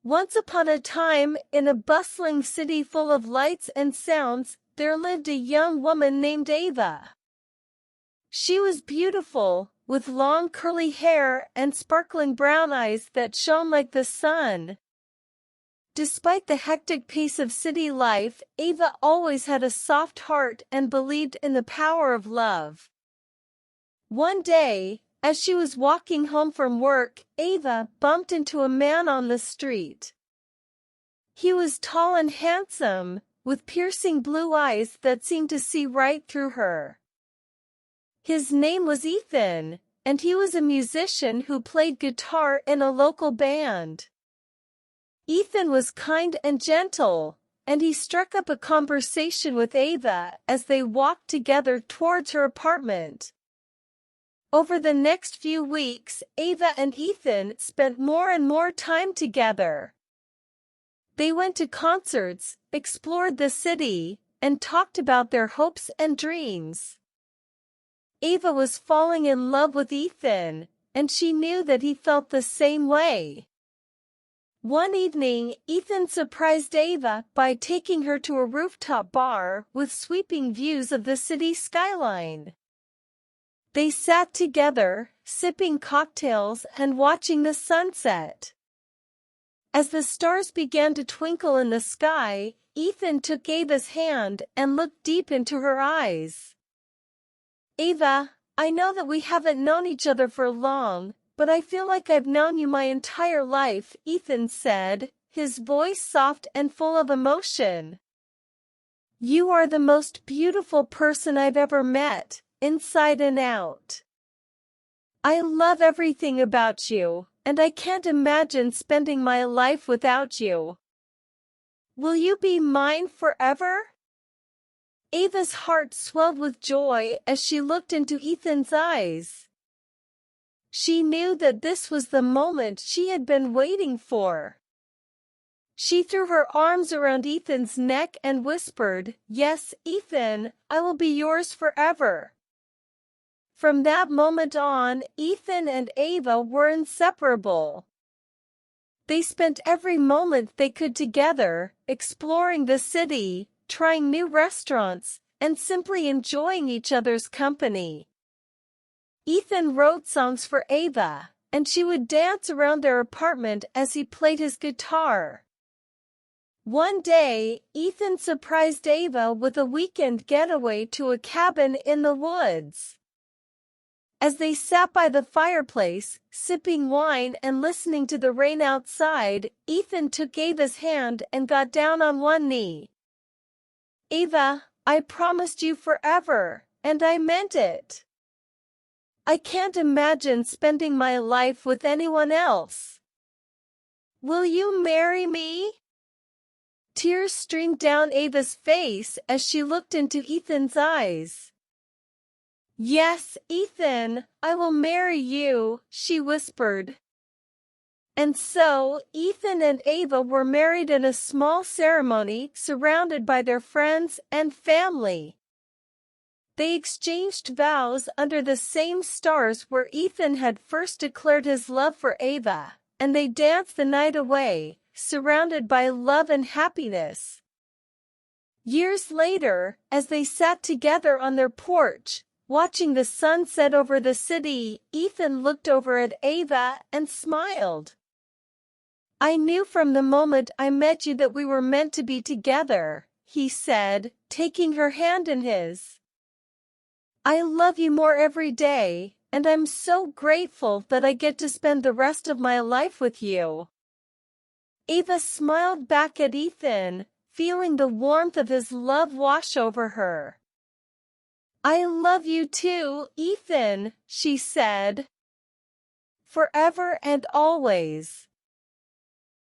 Once upon a time, in a bustling city full of lights and sounds, there lived a young woman named Ava. She was beautiful, with long curly hair and sparkling brown eyes that shone like the sun. Despite the hectic pace of city life, Ava always had a soft heart and believed in the power of love. One day, as she was walking home from work, Ava bumped into a man on the street. He was tall and handsome, with piercing blue eyes that seemed to see right through her. His name was Ethan, and he was a musician who played guitar in a local band. Ethan was kind and gentle, and he struck up a conversation with Ava as they walked together towards her apartment. Over the next few weeks, Ava and Ethan spent more and more time together. They went to concerts, explored the city, and talked about their hopes and dreams. Ava was falling in love with Ethan, and she knew that he felt the same way. One evening, Ethan surprised Ava by taking her to a rooftop bar with sweeping views of the city skyline. They sat together, sipping cocktails and watching the sunset. As the stars began to twinkle in the sky, Ethan took Ava's hand and looked deep into her eyes. "Ava, I know that we haven't known each other for long, but I feel like I've known you my entire life," Ethan said, his voice soft and full of emotion. "You are the most beautiful person I've ever met, inside and out. I love everything about you, and I can't imagine spending my life without you. Will you be mine forever?" Ava's heart swelled with joy as she looked into Ethan's eyes. She knew that this was the moment she had been waiting for. She threw her arms around Ethan's neck and whispered, "Yes, Ethan, I will be yours forever." From that moment on, Ethan and Ava were inseparable. They spent every moment they could together, exploring the city, trying new restaurants, and simply enjoying each other's company. Ethan wrote songs for Ava, and she would dance around their apartment as he played his guitar. One day, Ethan surprised Ava with a weekend getaway to a cabin in the woods. As they sat by the fireplace, sipping wine and listening to the rain outside, Ethan took Ava's hand and got down on one knee. "Ava, I promised you forever, and I meant it. I can't imagine spending my life with anyone else. Will you marry me?" Tears streamed down Ava's face as she looked into Ethan's eyes. "Yes, Ethan, I will marry you," she whispered. And so, Ethan and Ava were married in a small ceremony surrounded by their friends and family. They exchanged vows under the same stars where Ethan had first declared his love for Ava, and they danced the night away, surrounded by love and happiness. Years later, as they sat together on their porch, watching the sun set over the city, Ethan looked over at Ava and smiled. "I knew from the moment I met you that we were meant to be together," he said, taking her hand in his. "I love you more every day, and I'm so grateful that I get to spend the rest of my life with you." Ava smiled back at Ethan, feeling the warmth of his love wash over her. "I love you too, Ethan," she said. "Forever and always."